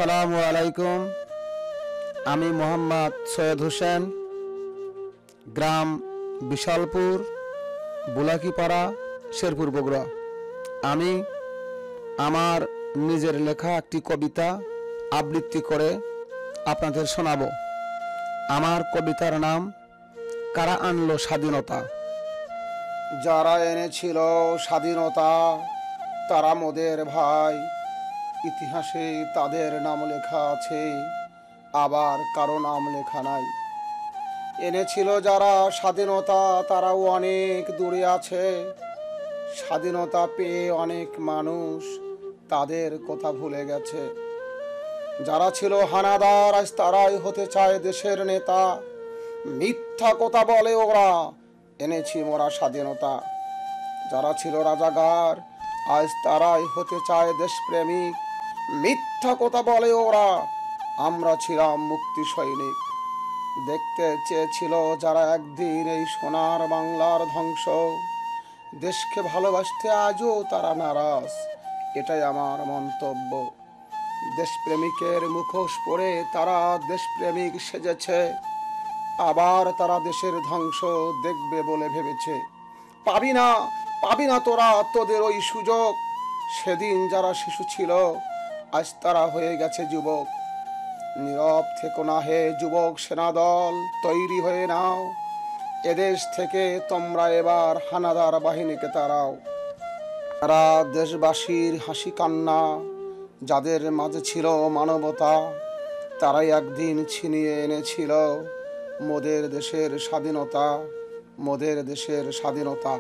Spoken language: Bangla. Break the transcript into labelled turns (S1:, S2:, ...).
S1: আসসালামু আলাইকুম। আমি মোহাম্মদ সৈয়দ হোসেন, গ্রাম বিশালপুর, বুলাকিপাড়া, শেরপুর, বগুড়া। আমি আমার নিজের লেখা একটি কবিতা আবৃত্তি করে আপনাদের শোনাবো। আমার কবিতার নাম কারা আনলো স্বাধীনতা। যারা এনেছিল স্বাধীনতা তারা মোদের ভাই, ইতিহাসে তাদের নাম লেখা আছে, আবার কারো নাম লেখা নাই। এনেছিল যারা স্বাধীনতা তারাও অনেক দূরে আছে, স্বাধীনতা পেয়ে অনেক মানুষ তাদের কথা ভুলে গেছে। যারা ছিল হানাদার আজ তারাই হতে চায় দেশের নেতা, মিথ্যা কথা বলে ওরা এনেছি মোরা স্বাধীনতা। যারা ছিল রাজাকার আজ তারাই হতে চায় দেশপ্রেমিক, মিথ্যা কথা বলে ওরা আমরা ছিলাম মুক্তি সৈনিক। দেখতে চেয়েছিল যারা একদিন এই সোনার বাংলার ধ্বংস, দেশকে ভালোবাসতে আজও তারা নারাজ, এটাই আমার মন্তব্য। দেশপ্রেমিকের মুখোশ পরে তারা দেশপ্রেমিক সেজেছে, আবার তারা দেশের ধ্বংস দেখবে বলে ভেবেছে। পাবি না পাবি না তোরা তোদের ওই সুযোগ, সেদিন যারা শিশু ছিল আজ তারা হয়ে গেছে যুবক। নীরব থেকো না হে যুবক সেনাদল, তৈরি হয়ে নাও, এদেশ থেকে তোমরা এবার হানাদার বাহিনীকে তাড়াও। তারা দেশবাসীর হাসি কান্না, যাদের মাঝে ছিল মানবতা, তারাই একদিন ছিনিয়ে এনেছিল মোদের দেশের স্বাধীনতা, মোদের দেশের স্বাধীনতা।